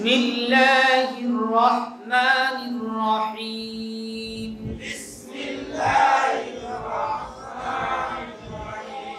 বিসমিল্লাহির রহমানির রহিম। বিসমিল্লাহির রহমানির রহিম।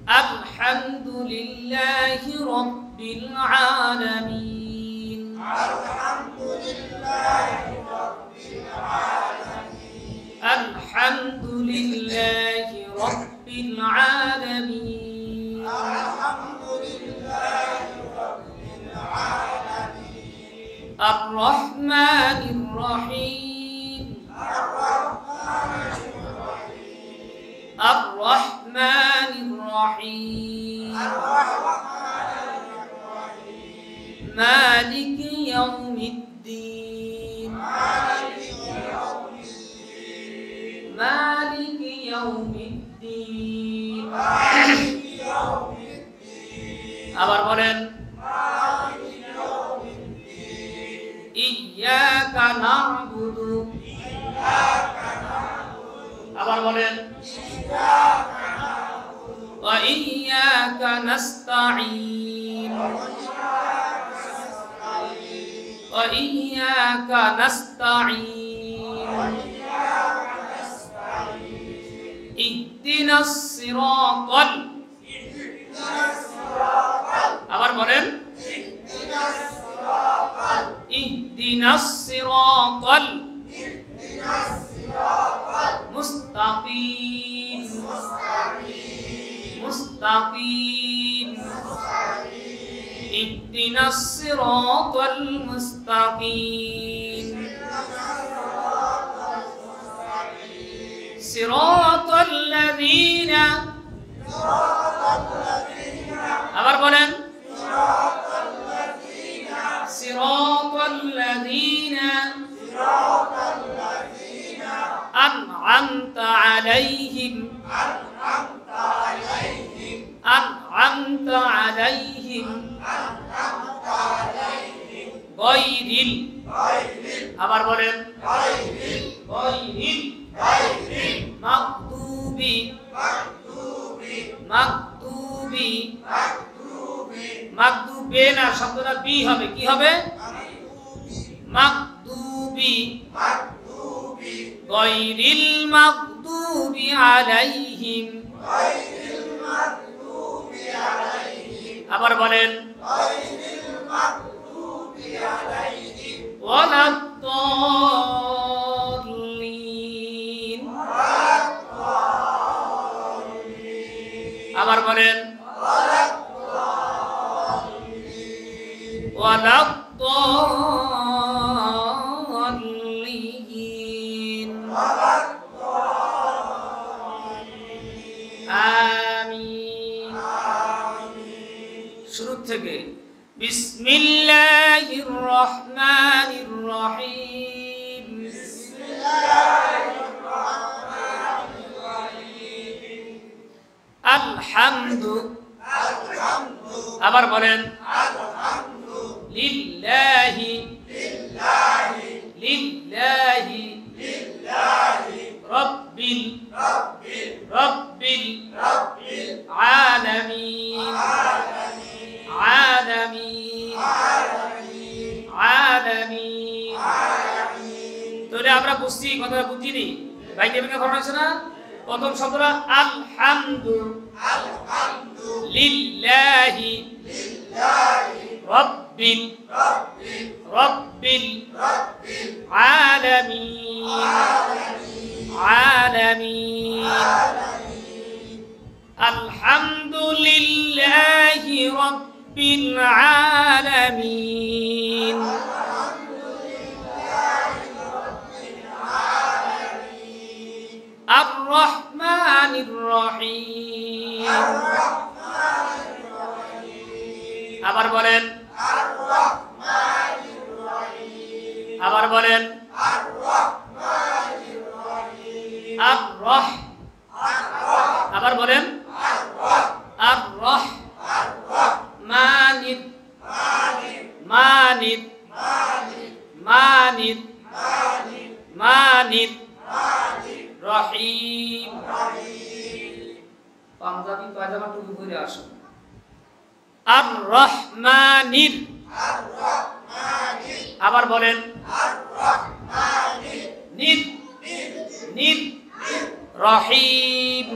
আলহামদুলিল্লাহি রাব্বিল আলামিন। আলহামদুলিল্লাহি রাব্বিল আলামিন। আলহামদুলিল্লাহি রাব্বিল আলামিন। আলহামদুলিল্লাহি রাব্বিল আলামিন। আর-রহমানির রহিম। আর-রহমানির রহিম। আর-রহমানির রহিম। আর-রহমানির রহিম। মালিকি ইয়াউমিদ্দিন। মালিকি ইয়াউমিদ্দিন। মালিকি ইয়াউমিদ্দিন। মালিকি ইয়াউমিদ্দিন। আবার বলেন মালিকি ইয়াউমিদ্দিন। ইয়্যাকা না'বুদু। ইয়্যাকা না'বুদু। আবার বলেন ইয়্যাকা না'বুদু। ওয়া ইয়্যাকা নাস্তাঈন। ওয়া ইয়্যাকা নাস্তাঈন। ইহদিনাস সিরাতাল। আবার বলেন ইহদিনাস সিরাতাল মুস্তাকিম। মুস্তাকিম। ইহদিনাস সিরাতাল মুস্তাকিম। সিরাতাল লাযীনা। আবার বলেন সিরাতাল লাযীনা আন'আমতা আলাইহিম। আন'আমতা আলাইহিম। গায়রিল। আবার বলেন গায়রিল মাগদুবি। মাগদুবি। মাগদুবে না, শব্দটা বি হবে, কি হবে? মাগদুবি। গায়রিল মাগদুবি আলাইহিম। আবার বলেন ওয়ালাদ-দাল্লিন। আবার বলেন ওয়ালাদ-দাল্লিন। আমিন। শুরু থেকে বিসমিল্লাহির রহমানির রহিম। বিসমিল্লাহির রহমানির রহিম। আলহামদু। আবার বলেন লিল্লাহি। লিল্লাহি রাব্বিল আলামিন। আলামিন। তাহলে আমরা বুঝছি, কথা বুঝিনি ভাই, কেমন ঘটনা আছে না? প্রথম শব্দটা আলহামদু। লিল্লাহি রাব্বিল আলামিন। আলামিন। আলহামদুলিল্লাহি রাব্বিল আলামিন। আর-রহমানির রহিম। আবার বলেন আবার বলেন আর-রহ। আবার বলেন আর-রহ। মানিদ। মানিদ। মানিদ। মানিদ। রহিম। পাঞ্জাবি পায়জামা টুপি পরে আসো। আর-রহমানির। আবার বলেন নির নির রহিম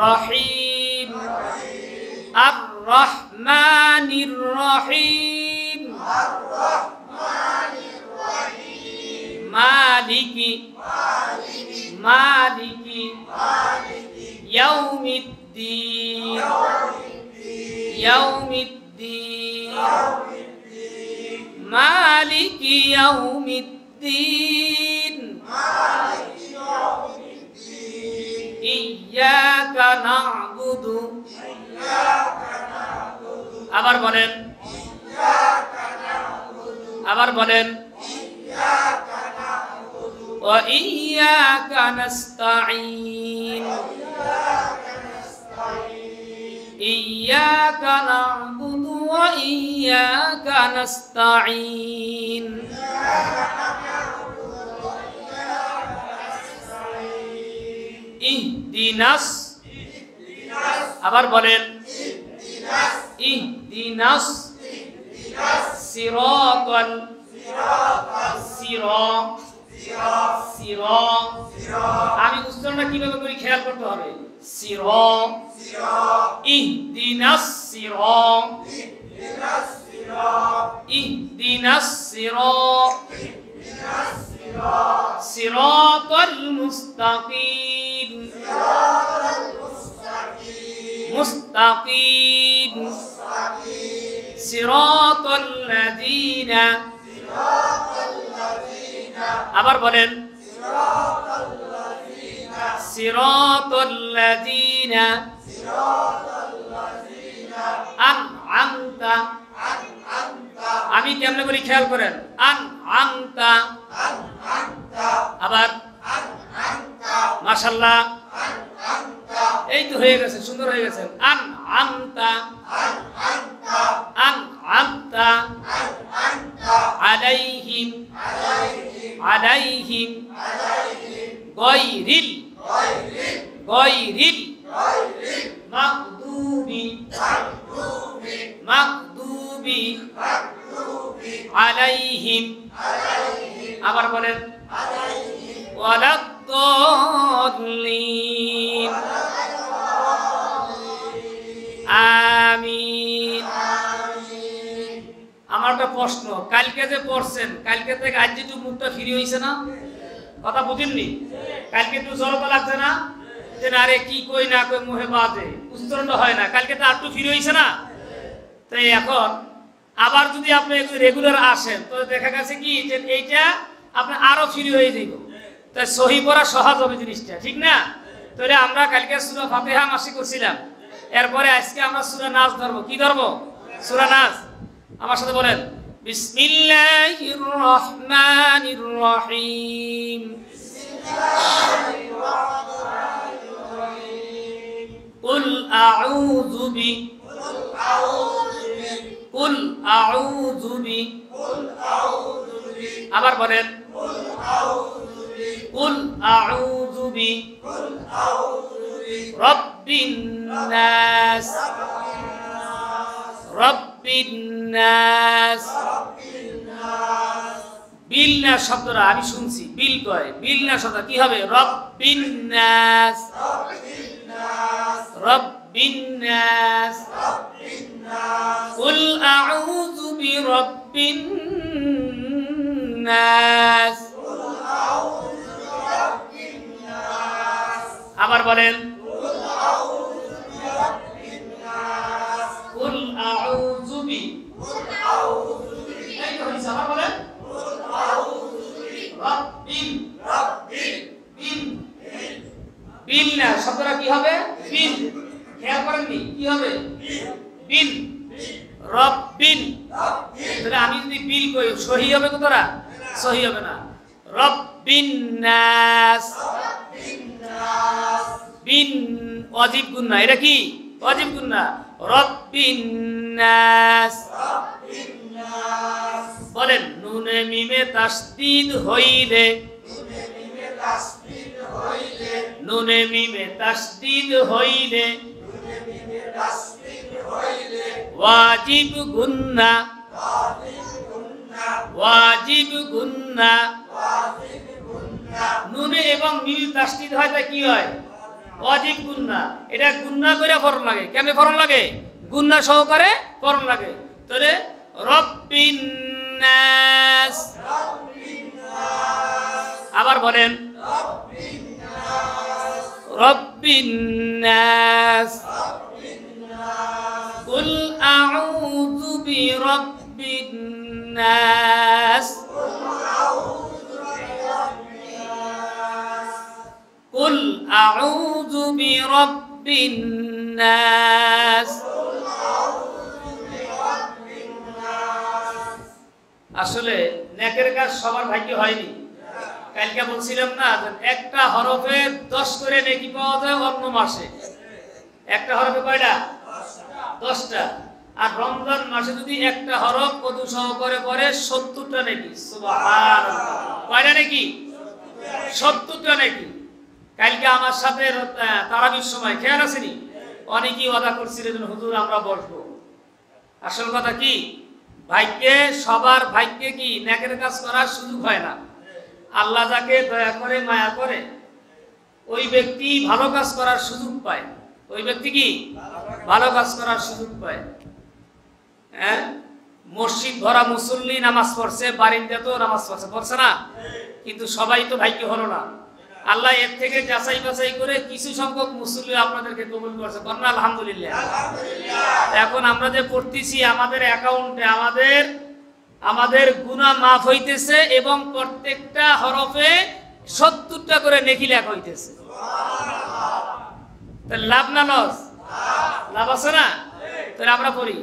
রহিম আর রহমানির রহিম মালিকি মালিকি ইয়াউমিদ্দিন ইয়াউমিদ্দিন মালিকি ইয়াউমিদ্দিন ইয়্যাকা না'বুদু আবার বলেন আবার বলেন ওয়া ইয়্যাকা নাস্তাঈন ইয়্যাকা না'বুদু ওয়া ইয়্যাকা নাস্তাঈন ইহদিনাস আবার বলেন ইহদিনাস সিরাতাল আমি উচ্চারণটা কিভাবে করি খেয়াল করতে হবে ইহদিনাস ইহদিনাস সিরাতাল মুস্তাকিম মুস্তাকিম সিরাতাল লাযিনা আবার বলেন সিরাতাল লাযিনা আন'আমতা আমি কেমনে করি খেয়াল করেন আন'আমতা আবার মাশাআল্লাহ এই তো হয়ে গেছে সুন্দর হয়ে গেছে আন'আমতা আন'আমতা আলাইহিম আলাইহিম গায়রিল মাগদুবি আলাইহিম আবার বলেন ওয়ালাদ-দাল্লিন আমিন আমার একটা প্রশ্ন কালকে যে পড়ছেন কালকে থেকে আজ যেটু মুখটা ফ্রি হইছে না কথা বুঝেননি কালকে একটু জড়তা লাগছে না যে না রে কি কই না কই মুহে বাজে উচ্চারণটা হয় না কালকে তো একটু ফ্রি হইছে না তাই এখন আবার যদি আপনি রেগুলার আসেন তো দেখা গেছে কি যে এইটা আপনি আরো ফ্রি হয়ে যাইব তাই সহি পড়া সহজ হবে জিনিসটা ঠিক না তাহলে আমরা কালকে সূরা ফাতিহা মাসি করছিলাম এরপরে আজকে আমরা সূরা নাস ধরবো কি ধরবো সূরা নাস আমার সাথে বলেন বিসমিল্লাহির রহমানির রহিম কুল আউযু বি কুল আউযু বি আবার বলেন কুল আউযু বি রব্বিন নাস রব্বিন নাস বিল না শব্দটা আমি শুনছি বিল কয় বিল না শব্দ কি হবে রব্বিন নাস রব্বিন নাস কুল আউযু বিরাব্বিন নাস আবার বলেন কুল আউযু বি এই তো হইছে আবার বলেন রব্বিন বিল না শব্দটা কি হবে বিল খেয়াল করেননি কি হবে বিল রব্বিন তাহলে আমি যদি বিল কই সহি হবে কতটা সহি হবে না রব্বিন নাস বিন ওয়াজিব গুন্না এটা কি ওয়াজিব গুন্না রব্বিন নাস বলেন নুনে মিমে তাসদীদ হইলে নুনে মিমে তাসদীদ হইলে ওয়াজিব গুন্না ওয়াজিব গুন্না, নুনে এবং মিম তাসদীদ হয় তা কি হয়? ওয়াজিব গুন্না। এটা গুন্না করে পড়ন লাগে। কেমনে পড়ন লাগে? গুন্না সহকারে পড়ন লাগে। তাহলে রব্বিন নাস, আবার বলেন রব্বিন নাস, কুল আউযু বিরাব্বিন নাস, কুল আউযু বিরাব্বিন নাস। আসলে নেকের কাজ সবার ভাগ্যে হয়নি। কালকে বলছিলাম না, একটা হরফে 10 করে নেকি পাওয়া যায় অন্য মাসে। একটা হরফে কয়টা? 10টা। আর রমজান মাসে যদি একটা হরফ ওযু সহকারে পড়ে 70টা নেকি। সুবহানাল্লাহ। কয়টা নেকি? 70টা নেকি। কালকে আমার সাথে তারাবির সময় খেয়াল আসেনি, অনেকেই ওয়াদা করছিলেন হুজুর আমরা বসবো। আসল কথা কি, ভাগ্যে সবার ভাগ্যে কি নেকের কাজ করার সুযোগ হয় না। আল্লাহ যাকে দয়া করে মায়া করে ওই ব্যক্তি ভালো কাজ করার সুযোগ পায়। ওই ব্যক্তি কি ভালো কাজ করার সুযোগ পায়। হ্যাঁ, মসজিদ ভরা মুসল্লি নামাজ পড়ছে, বারিন্দা তো নামাজ পড়ছে না, কিন্তু সবাই তো ভাগ্য হলো না। আল্লাহ এর থেকে যাচাই বাছাই করে কিছু সংখ্যক মুসল্লি আপনাদেরকে কবুল করছে। বলেন আলহামদুলিল্লাহ। এখন আমরা যে পড়তেছি, আমাদের অ্যাকাউন্টে আমাদের গুনাহ মাফ হইতেছে এবং প্রত্যেকটা হরফে 70টা করে নেকি লেখা হইতেছে। তাহলে লাভ না লস? লাভ আছে না? তাহলে আমরা পড়ি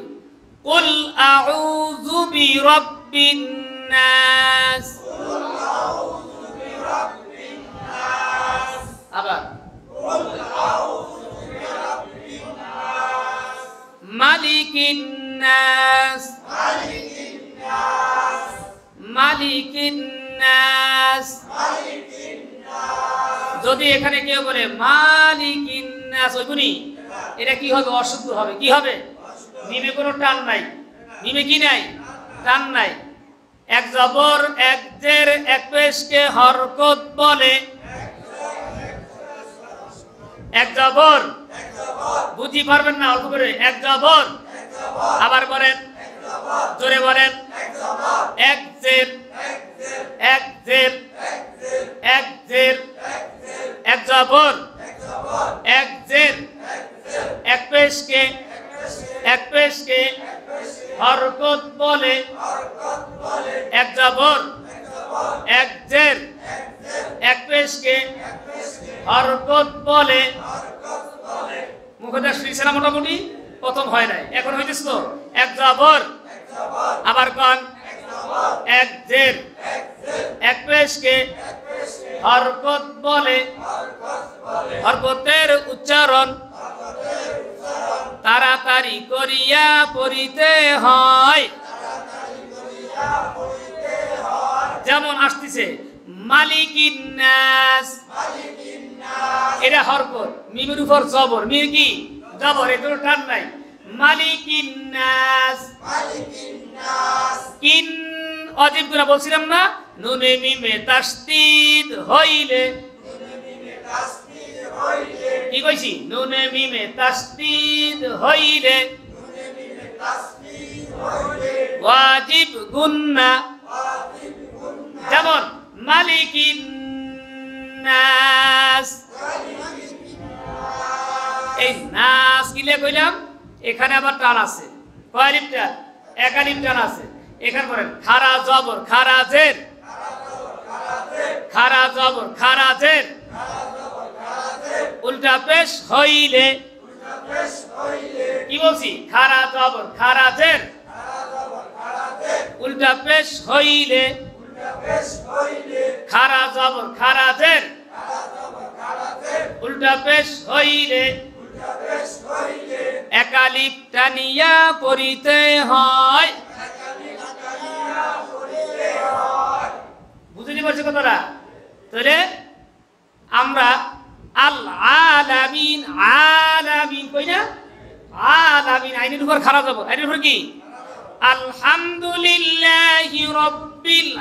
কুল আউযু বিরাব্বিন নাস, আবার মালিকিন নাস, মালিকিন নাস। যদি এখানে কেউ বলে মালিকিন নাস, ওইগুনি এটা কি হবে? অশুদ্ধ হবে। কি হবে? মিমে কোনো টান নাই। মিমে কি নাই? টান নাই। এক জবর এক জের এক পেশকে হরকত বলে। এক জবর, বুঝি পারবেন না, অল্প করে। এক জবর, আবার বলেন, জোরে বলেন, এক জের এক জের এক জের, এক জবর এক জের এক পেশকে হরকত বলে। এক জবর এক জের এক পেশকে হরকত বলে। মুখে শুনছে না, মোটামুটি প্রথম হয় নাই, এখন হইতেছ তো। এক জবর, আবার কন, এক জের এক পেশকে হরকত বলে। হরকতের উচ্চারণ তাড়াতাড়ি করিয়া পড়িতে হয়। যেমন আসতেছে মালিকিন নাস, এটা হরকত, মিমের উপর জবর। মিম কি জবর, এর টান নাই। মালিকিন নাস, কিন অজীব গুলা বলছিলাম না, নুনে মিমে তাসদীদ হইলে। কি কইছি? নুনে মিমে তাসদীদ হইলে ওয়াজিব গুন্না। যেমন মালিকিন নাস, এই নাস কিলে কইলাম, এখানে আবার টান আছে। কয় আলিফ টান? এক আলিফ টান আছে। এখানে পড়েন খারা জবর খারা জের, খারা জবর খারা জের, উল্টা পেশ হইলে। কি বলছি? খারা জবর খারা জের, উল্টা পেশ হইলে। খারা জবর খারা জের, উল্টা পেশ হইলে। এক আলিফ টানিয়া পড়িতে হয়। বুঝতে পারছি কথাটা? তাহলে আমরা আল আলামিন, আলামিন কই না, আলামিন আইনের উপর খাড়া যাব। আইনের উপর কি? আলহামদুলিল্লাহি রাব্বিল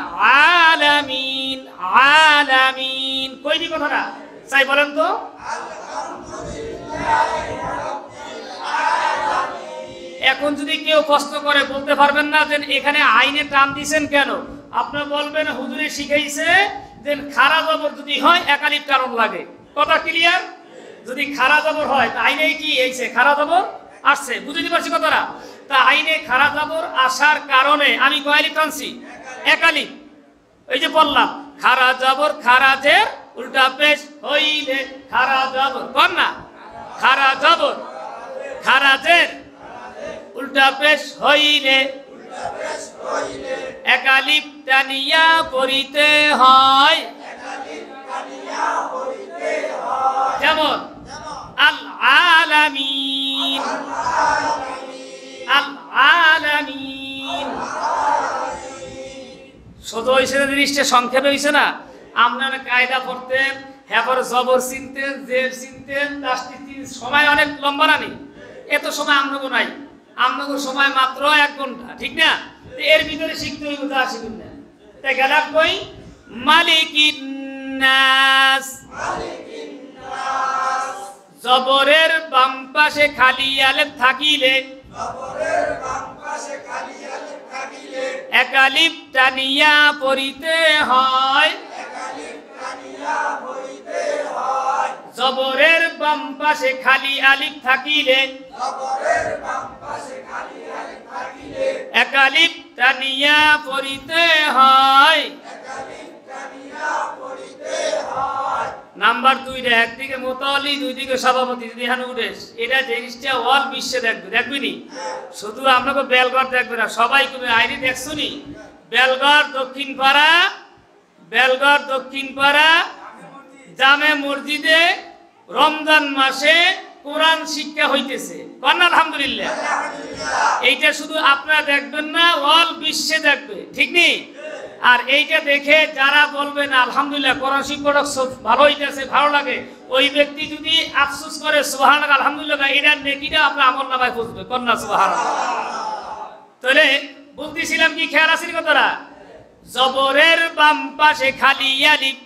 আলামিন। আলামিন কইনি কথাটা চাই বলেন তো? এখন যদি কেউ প্রশ্ন করে বলতে পারবেন না যে এখানে আইনে টান দিয়েছেন কেন, আপনি বলবেন হুজুরে শিখাইছে যে খারা জবর যদি হয় একালিপ কারণ লাগে। কথা ক্লিয়ার? যদি খারা জবর হয় তা আইনে কি এইছে খারা জবর আসছে, বুঝতে পারছি কথাটা? তা আইনে খারা জবর আসার কারণে আমি কয়ালিপ টানছি একালিপ। এই যে বললাম খারা জবর খারাজের উল্টা পেশ হইলে খারা জবর কর না, খারা জবর খারাজের উল্টা পেশ হইলে একালিপ টানিয়া পড়িতে হয়। যেমন আল আলামিন, আল আলামিন শুধু হয়েছে জিনিসটা সংক্ষেপে হয়েছে না। আপনারা কায়দা পড়তেন, হ্যাপর জবর চিনতেন, জের চিনতেন, সময় অনেক লম্বা না নেই, এত সময় আমনগো নাই, আমনগো সময় মাত্র 1 ঘন্টা, ঠিক না? এর ভিতরে শিখতে হইব যা শিখুন না। তাই গেলাম কই মালিকিন নাস, জবরের বাম পাশে খালি আলিফ থাকিলে একালিপ টানিয়া পড়িতে হয়। জবরের বাম পাশে খালি আলিফ থাকিলে একালিপ টানিয়া পড়িতে হয়। নাম্বার 2 রে একদিকে মুতাওয়াল্লি দুই দিকে সভাপতি যদি হান উঠেস, এটা জিনিসটা অল বিশ্বে দেখবে, দেখবি নি? শুধু আপনাকে বেলগড় দেখবে না, সবাই তুমি আইনি দেখছুনি। বেলগড় দক্ষিণ পাড়া, বেলগড় দক্ষিণ পাড়া জামে মসজিদে রমজান মাসে কোরআন শিক্ষা হইতেছে, কন্যা আলহামদুলিল্লাহ। এইটা শুধু আপনারা দেখবেন না, অল বিশ্বে দেখবে, ঠিক নেই? আর এইটা দেখে যারা বলবেন আলহামদুলিল্লাহ কোরআন শিক্ষক ভালো হইতেছে, ভালো লাগে, ওই ব্যক্তি যদি আফসোস করে সুবহানাল্লাহ আলহামদুলিল্লাহ, এটার নেকিটা আপনার আমল নামায় পৌঁছবে, কন্যা সুবহানাল্লাহ। তাহলে বলতেছিলাম কি, খেয়াল আছে কথাটা? জবরের বাম পাশে খালি আলিফ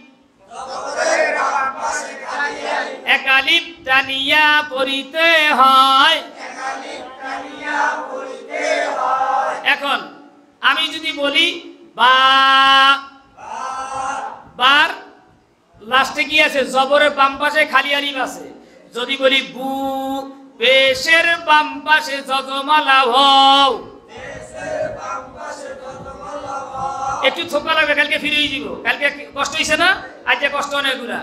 একালিপ টানিয়া পড়িতে হয়। এখন আমি যদি বলি বা, বার লাস্টে কি আছে? জবরের বাম পাশে খালি আলিফ আছে। যদি বলি বু, পেশের বাম পাশে যজমালা হও, একটু থোকা লাগবে, কালকে ফিরে দিব, কালকে কষ্ট হইছে না, আজকে কষ্ট অনেকগুলা।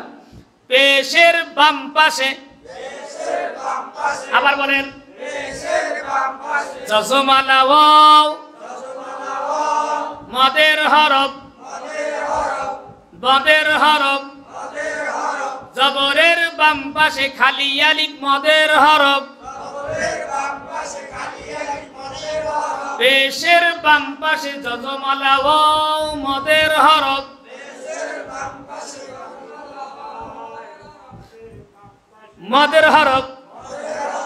পেশের বাম পাশে, আবার বলেন যজমালা হও, মদের হরফ, বদের হরফ, জবরের বাম পাশে খালি আলিফ মদের হরফ, পেশের বাম পাশে যজমালা ওয়াও মদের হরফ, মদের হরফ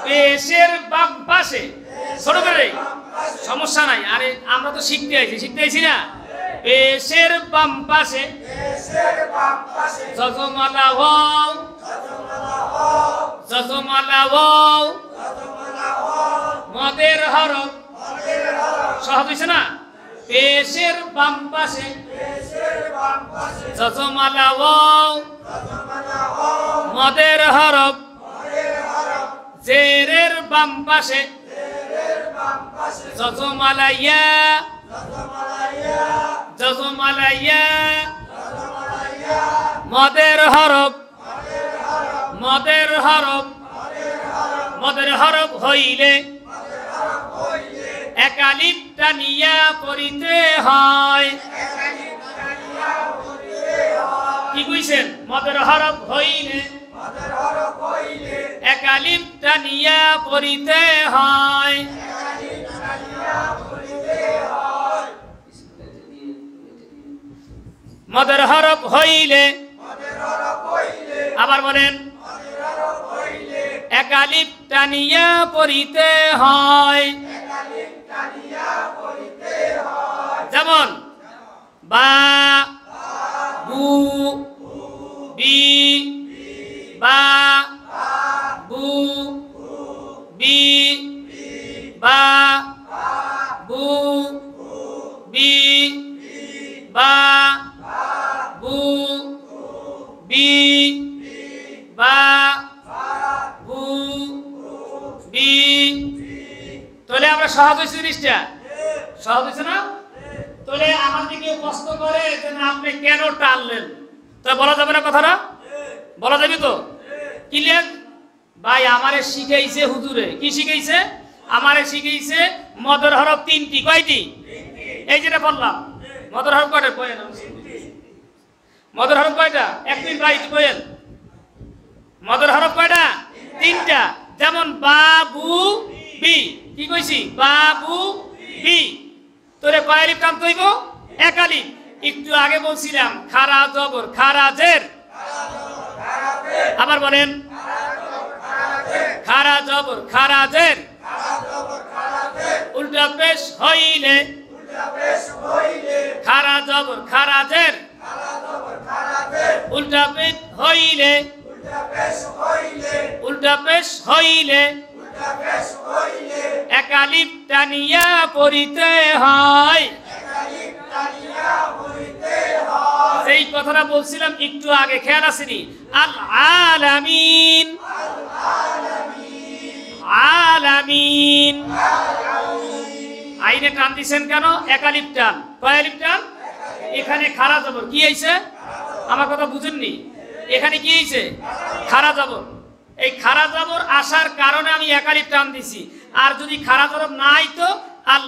পেশের বাম পাশে, ছোট করে সমস্যা নাই, আরে আমরা তো শিখতে আইছি না। পেশের বাম পাশে যজমালা ওয়াও, যজমালা ওয়াও মদের হরফ, সহজ হইছে না? পেশের বাম পাশে যজমালা ওয়াও মদের হরফ, জেরের বাম পাশে যজমালা ইয়া, যজমালা ইয়া মদের হরফ, মদের হরফ, মদের হরফ হইলে একালিপ টানিয়া পড়িতে হয়। কি কইছেন? মদের হরফ হইলে একালিপ টানিয়া পড়িতে হয়। মদের হরফ হইলে, আবার বলেন একালিপ টানিয়া পড়িতে হয়। যেমন বা বু বি বা বু বি বা বু বি বা বু বি বা বু বি। তাহলে আমরা সহজ হয়েছে জিনিসটা, সহজ হয়েছে না? তাহলে আমাদেরকে প্রশ্ন করে যে আপনি কেন টানলেন, তা বলা যাবে না কথাটা? বলা যাবে তো? ক্লিয়ার? ভাই আমারে শিখাইছে হুজুরে, কি শিখাইছে? আমারে শিখাইছে মদের হরফ তিনটি। কয়টি? এই যেটা বললাম মদের হরফ কয়টা? কয়েন মদের হরফ কয়টা? এক মিনিট ভাই কয়েন মদের হরফ কয়টা? তিনটা। যেমন বাবু বি, কি কইছি? বাবু বি। তোরে কয় আলিফ টানতে হইব? এক আলিফ। একটু আগে বলছিলাম খারা জবর খারাজের, আবার বলেন খারা জবর খারাজের, উল্টা পেশ হইলে খারা জবর খারাজের, উল্টা পেশ হইলে উল্টা পেশ হইলে এক আলিফ টানিয়া পড়িতে হয়। সেই কথাটা বলছিলাম একটু আগে, খেয়াল আসেনি? আল আলামিন, আলামিন। আইনে টান দিছেন কেন? এক আলিফ টান। কয় আলিফ টান? এখানে খারা জবর কি হইছে? আমার কথা বুঝেননি? এখানে কি হইছে? খারা জবর। এই খারা জবর আসার কারণে আমি এক আলিফ টান দিছি। আর যদি খারা জবর না আইতো আল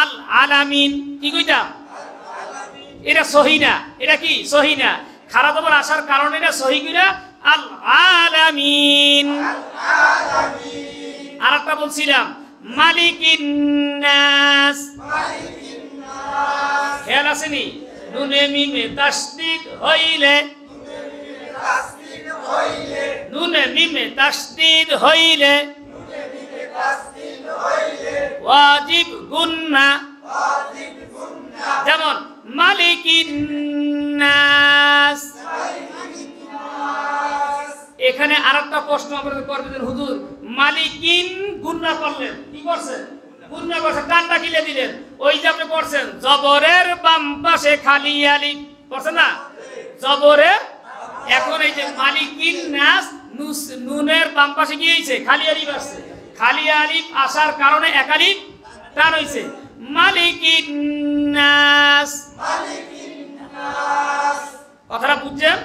আল আলামিন কি কইতাম? এটা সহি না। এটা কি? সহি না। খারা জবর আসার কারণে এটা সহি কিনা? আল আলামিন। আর একটা বলছিলাম মালিকিন নাস, খেয়াল আসেনি? নুনে মিমে তাসদীদ হইলে, নুনে মিমে তাসদীদ হইলে ওয়াজিব গুন্না। যেমন মালিকিন নাস। এখানে আরেকটা প্রশ্ন আপনাদের করবেন, হুজুর মালিকিন গুন্না করলেন, কি করছেন? গুন্না করছেন, টানটা কিলে দিলেন। ওই যে আপনি পড়ছেন জবরের বাম পাশে খালি আলিফ, পড়ছেন না? জবরের, এখন এই যে মালিকিন নাস, নুনের বাম পাশে কি হয়েছে? খালি আলিফ আসছে। খালি আলিফ আসার কারণে এক আলিফ টান হইছে। মালিকিন নাস, কথাটা বুঝছেন?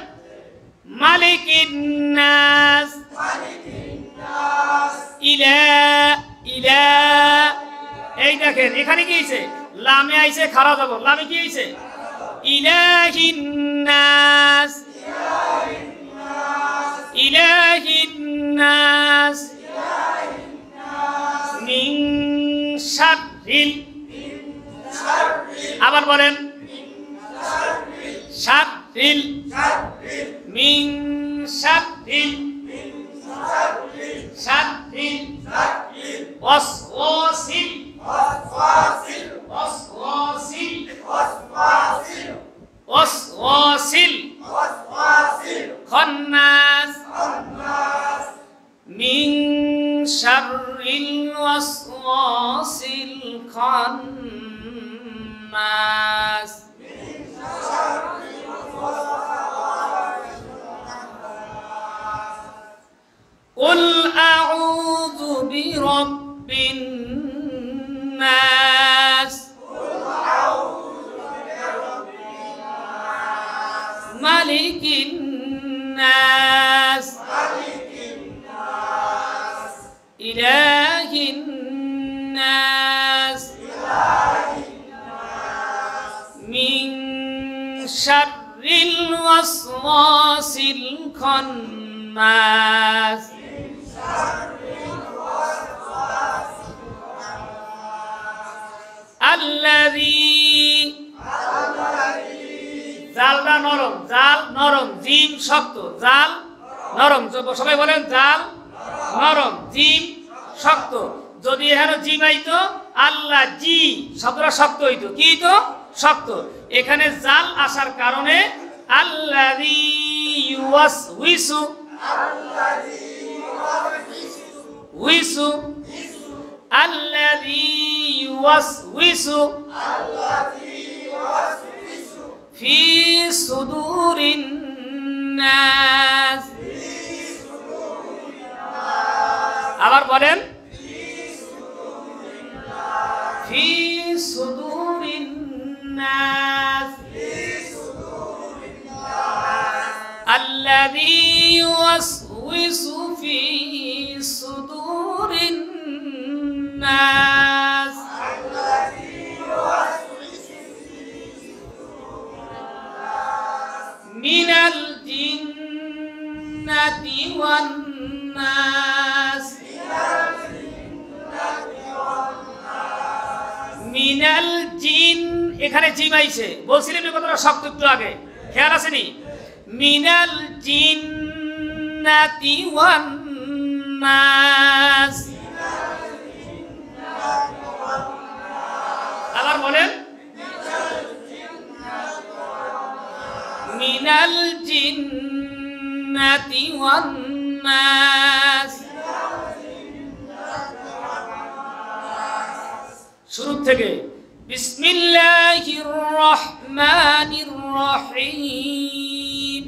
মালিকিন নাস, ইলা ইলা। এই দেখেন এখানে কি হইছে? লামে আইছে খারা জবর, লামে কি হইছে? ইলাহিন নাস, ইলাহিন নাস মিন শাররিল, আবার বলেন শাররিল, মিন শাররিল, শাররিল ওয়াসওয়াসিল, ওয়াসওয়াসিল, ওয়াসওয়াসিল খান্নাস, মিন শাররিল ওয়াসওয়াসিল খান্নাস। قل أعوذ برب الناس، ملك الناس، إله الناس، من شر الوسواس الخناس। الذي، জালটা নরম, জাল নরম, জিম শক্ত, জাল নরম। সবাই বলেন জাল নরম, জিম শক্ত। যদি এখানে জিম আইতো আল্লাহ জি শব্দটা শক্ত হইতো, কি হইতো? শক্ত। এখানে জাল আসার কারণে আল্লাযী ইউওয়াসউইসু, উইসু, আল্লাযী ইউওয়াসউইসু ফি সুদুরিন নাস। আবার বলেন ফি সুদুরিন নাস, আল্লাযী ইউওয়াসউইসু ফি সুদুরিন নাস। মিনাল জিন্নাতি ওয়ান নাস, মিনাল জিন, এখানে জিম আইছে, বলছিলাম এই কথাটা শক্ত একটু আগে, খেয়াল আসেনি? মিনাল জিন্নাতি ওয়ান নাস। আবার বলেন মিনাল জিন্নাতি ওয়ান নাস। শুরু থেকে বিসমিল্লাহির রহমানির রহিম।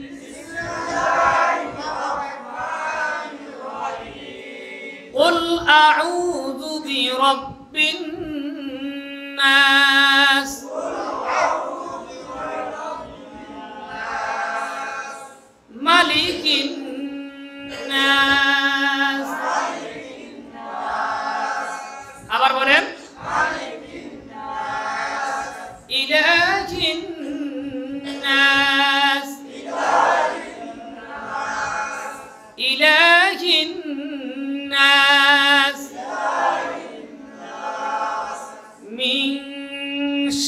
কুল আউযু বিরাব্বিন নাস, মালিকিন নাস। আবার বলেন ইলাহিন নাস, ইলাহিন নাস। মিন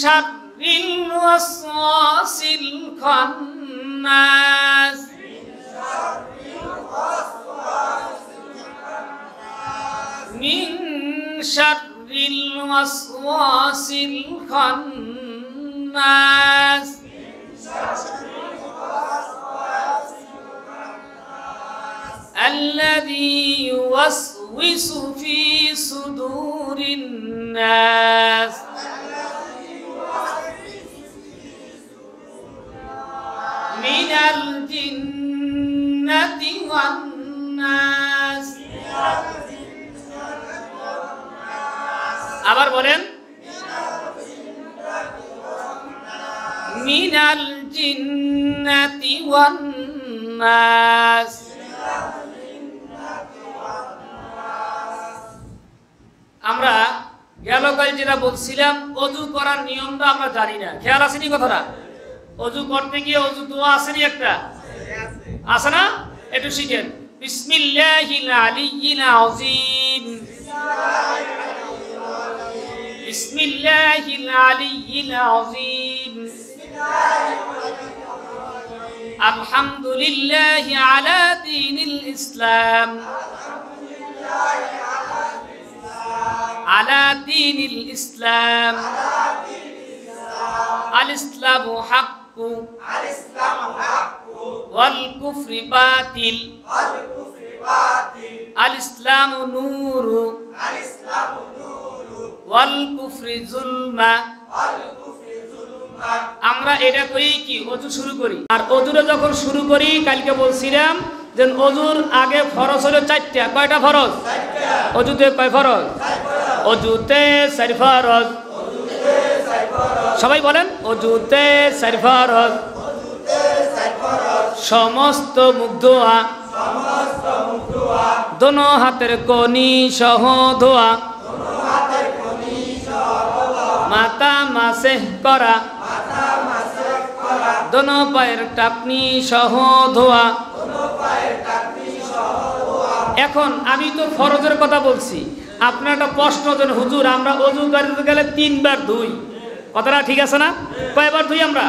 শাররিল ওয়াসওয়াসিল খান্নাস, মিন শাররিল ওয়াসওয়াসিল খান্নাস। আল্লাযী ইউওয়াসউইসু ফি সুদুরিন নাস। মিনাল জিন্নাতি ওয়ান নাস। আবার বলেন মিনাল জিন্নাতি ওয়ান নাস। আমরা গেলকাল যেটা বলছিলাম, অজু করার নিয়মটা আমরা জানি না, খেয়াল আসেনি কথাটা? অজু করতে গিয়ে অজু দোয়া আসেনি একটা, আছে না? একটু শিখেন। বিসমিল্লাহিল আলিয়্যিল আযীম, বিসমিল্লাহিল আলিয়্যিল আযীম, আলহামদুলিল্লাহি আলা দীনিল ইসলাম, আলা দীনিল ইসলাম, আল ইসলামু হাক্কু, ওয়াল কুফরি বাতিল, আল ইসলামু নূরু, ওয়াল কুফরি যুলমা। আমরা এটা করি কি, অজু শুরু করি। আর অজুরে যখন শুরু করি, কালকে বলছিলাম যে অজুর আগে ফরজ হলো 4টা। কয়টা ফরজ? অজুতে কয় ফরজ? অজুতে 4 ফরজ। সবাই বলেন অজুতে 4 ফরজ। সমস্ত মুখ ধোয়া, দোনো হাতের কনি সহ ধোয়া, মাথা মাসে করা, দোনো পায়ের টাকনি সহ ধোয়া। এখন আমি তো ফরজের কথা বলছি, আপনার একটা প্রশ্ন যেন হুজুর আমরা অজু করতে গেলে 3 বার ধুই, কথাটা ঠিক আছে না? কয়বার ধুই আমরা?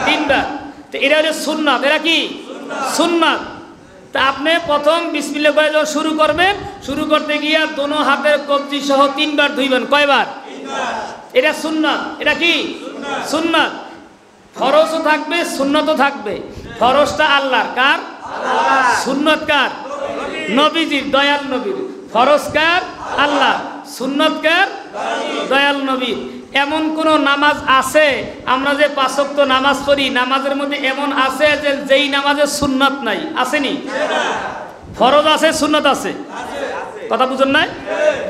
3 বার। তো এটা হলো সুন্নাত। এরা কি সুন্নাত? তা আপনি প্রথম বিসমিল্লাহ করে যখন শুরু করবেন, শুরু করতে গিয়ে দোনো হাতের কবজি সহ 3 বার ধুইবেন। কয়বার? এটা সুন্নাত। এটা কি সুন্নাত। ফরজও থাকবে, সুন্নতও থাকবে। ফরজটা আল্লাহর, কার? সুন্নত কার? নবীজির, দয়াল নবীর। ফরজ কার? আল্লাহ। সুন্নত কার? দয়াল নবীর। এমন কোন নামাজ আছে, আমরা যে 5 ওয়াক্ত নামাজ পড়ি, নামাজের মধ্যে এমন আছে যে যেই নামাজের সুন্নত নাই? আসেনি? ফরজ আছে, সুন্নত আছে। কথা বুঝেন নাই?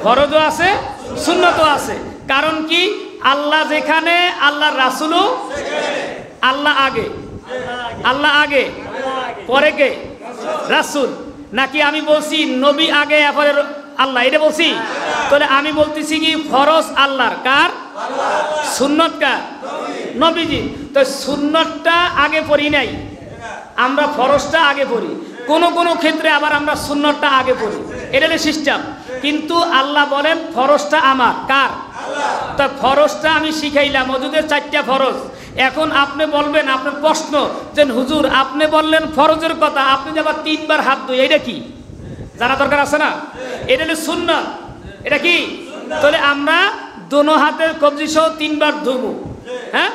ফরজও আছে, সুন্নতও আছে। কারণ কি? আল্লাহ যেখানে, আল্লাহর রাসূলও। আল্লাহ আগে, আল্লাহ আগে, পরে কে? রাসূল। নাকি আমি বলছি নবী আগে এরপরে আল্লাহ, এটা বলছি? তাহলে আমি বলতেছি কি ফরজ আল্লাহর, কার? সুন্নত কার? নবীজি। তো সুন্নতটা আগে পড়ি নাই, আমরা ফরজটা আগে পড়ি। কোন কোন ক্ষেত্রে আবার আমরা সুন্নতটা আগে পড়ি। এটা হলো সিস্টেম। কিন্তু আল্লাহ বলেন ফরজটা আমার, কার? তা ফরজটা আমি শিখাইলাম, ওযুদের 4টা ফরজ। এখন আপনি বলবেন, আপনার প্রশ্ন যে হুজুর আপনি বললেন ফরজের কথা, আপনি যে আবার 3 বার হাত ধুই, এটা কি? জানা দরকার আছে না? এটা হলো সুন্নাত। এটা কি? তাহলে আমরা দোনো হাতের কবজি সহ 3 বার ধুবো। হ্যাঁ,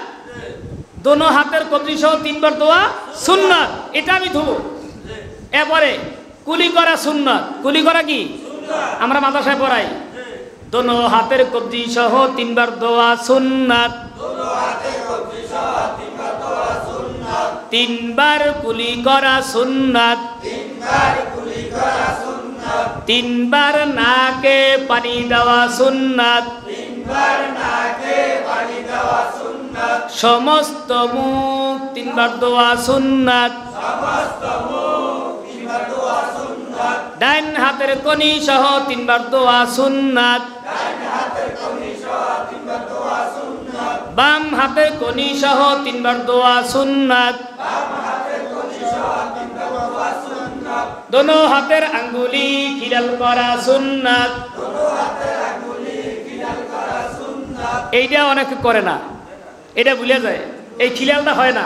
দোনো হাতের কবজি সহ 3 বার ধোয়া সুন্নাত, এটা আমি ধুবো। এরপরে কুলি করা সুন্নাত। কুলি করা কি? আমরা মাদ্রাসায় পড়াই, দোনো হাতের কবজি সহ 3 বার ধোয়া সুন্নাত। 3 বার কুলি করা সুন্নাত। 3 বার নাকে পানি দেওয়া সুন্নাত। সমস্ত মুখ 3 বার ধোয়া সুন্নাত। ডান হাতের কনি সহ 3 বার ধোয়া সুন্নাত। বাম হাতের কনি সহ 3 বার ধোয়া সুন্নাত। দোনো হাতের আঙ্গুলি খিলাল করা সুন্নাত। এইটা অনেকে করে না, এটা ভুলে যায়, এই খিলালটা হয় না।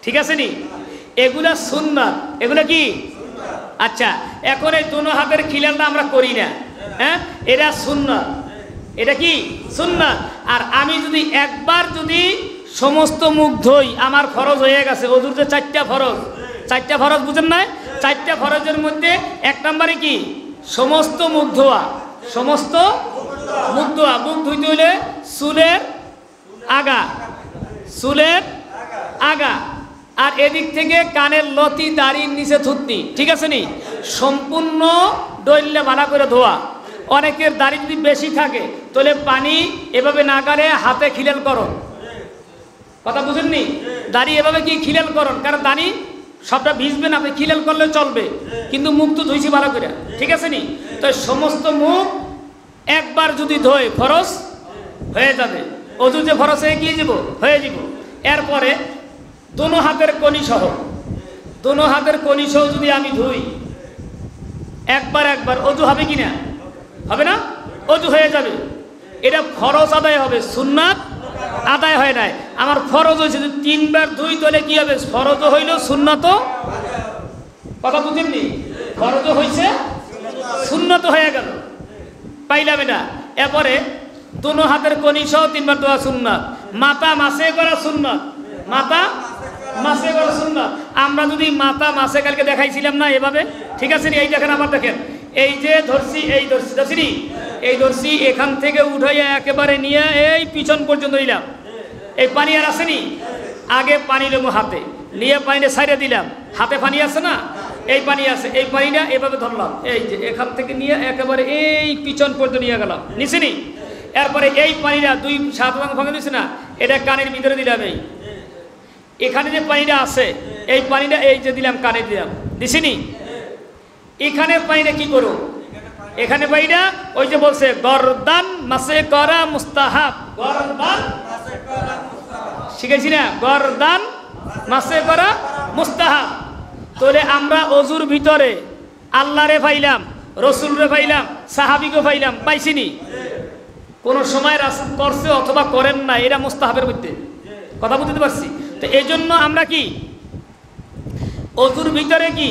ঠিক আছে নি? এগুলা সুন্নাত। এগুলা কি? আচ্ছা, এখন এই দোনো হাতের খিলালটা আমরা করি না। হ্যাঁ, এটা সুন্নাত। এটা কি? সুন্নাত। আর আমি যদি একবার যদি সমস্ত মুখ ধুই, আমার ফরজ হয়ে গেছে। ওযুর যে 4টা ফরজ, 4টা ফরজ বুঝেন না? 4টা ফরজের মধ্যে 1 নম্বরে কি? সমস্ত মুখ ধোয়া। সমস্ত মুখ ধোয়া। মুখ ধুইতে হইলে চুলের আগা, চুলের আগা, আর এদিক থেকে কানের লতি, দাড়ির নিচে থুতনি। ঠিক আছে নি? সম্পূর্ণ ডইলে ভালো করে ধোয়া। অনেকের দাড়ি যদি বেশি থাকে তাহলে পানি এভাবে না করে হাতে খিলাল করুন। কথা বুঝেননি? দাড়ি এভাবে কি খিলাল করুন, কারণ দাড়ি সবটা ভিজবে না, আপনি খিলাল করলে চলবে, কিন্তু মুখ তো ধুইছি ভালো করে। ঠিক আছে নি? তো সমস্ত মুখ একবার যদি ধোয় ফরজ হয়ে যাবে। ওযু যে ফরজ হয়ে গিয়ে যাব, হয়ে যাব। এরপরে দোনো হাতের কনি সহ, দোনো হাতের কনি সহ যদি আমি ধুই একবার একবার, ওযু হবে কি না? হবে না? ওযু হয়ে যাবে। এটা ফরজ আদায় হবে, সুন্নাত আদায় হয় নাই। আমার ফরজ হয়েছে, যদি 3 বার ধুই তাহলে কি হবে? ফরজও হইল, সুন্নাতও। কথা বুঝেননি? ফরজও হয়েছে, সুন্নাতও হয়ে গেল। পাইলাম এটা? এরপরে দোনো হাতের কনি সহ 3 বার ধোয়া সুন্নাত। মাথা মাসে করা সুন্নাত। মাথা মাসে করা সুন্নাত। আমরা যদি মাথা মাসে কালকে দেখাইছিলাম না এভাবে? ঠিক আছে নি? এই দেখেন, আবার দেখেন, এই যে ধরছি, এই ধরছি, এই ধরছি, এখান থেকে উঠাইয়া একেবারে নিয়ে এই পিছন পর্যন্ত নিলাম। এই পানি আর আসেনি? আগে পানি নেবো হাতে, নিয়ে পানিটা সাইডে দিলাম। হাতে পানি আছে না? এই পানি আছে, এই পানিটা এভাবে ধরলাম, এই যে এখান থেকে নিয়ে একেবারে এই পিছন পর্যন্ত নিয়ে গেলাম, নিছিনি? এরপরে এই পানিটা 2-7 ভাগ ভাঙে নিছি না, এটা কানের ভিতরে দিলাম। এই এখানে যে পানিটা আছে, এই পানিটা এই যে দিলাম, কানে দিলাম, দিছিনি? এখানে পানিটা কি করো? এখানে পানিটা ওই যে বলছে গরদান মাসে করা মুস্তাহাব। গরদান শিখেছি না? গরদান মাসে করা মুস্তাহাব। তাহলে আমরা ওযুর ভিতরে আল্লাহরে পাইলাম, রসুলরে পাইলাম, সাহাবীকে পাইলাম, পাইছিনি? কোন সময় রাসূল করছে অথবা করেন না, এটা মুস্তাহাবের মধ্যে। কথা বুঝতে পারছি? তো এই জন্য আমরা কি ওযুর ভিতরে কি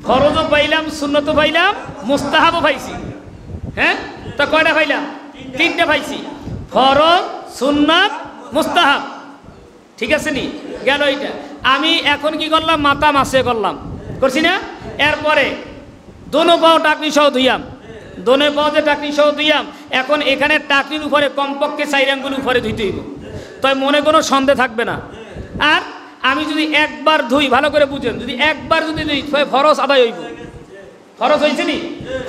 ফরজও পাইলাম, সুন্নতও পাইলাম, মুস্তাহাবও পাইছি। হ্যাঁ, তো কয়টা পাইলাম? 3টা পাইছি, ফরজ, সুন্নাত, মুস্তাহাব। ঠিক আছে নি, গেল এইটা। আমি এখন কি করলাম, মাথা মাসে করলাম, করছি না? এরপরে দোনো পাও টাকনি সহ ধুইয়াম, দোনো পাও যে টাকনি সহ ধুইয়াম, এখন এখানে টাকনির উপরে কমপক্ষে 4 আঙ্গুল উপরে ধুইতে হইব, তাই মনে কোনো সন্দেহ থাকবে না। আর আমি যদি একবার ধুই, ভালো করে বুঝেন, যদি একবার যদি ধুই ফরজ আদায় হইব, ফরজ হয়েছে নি,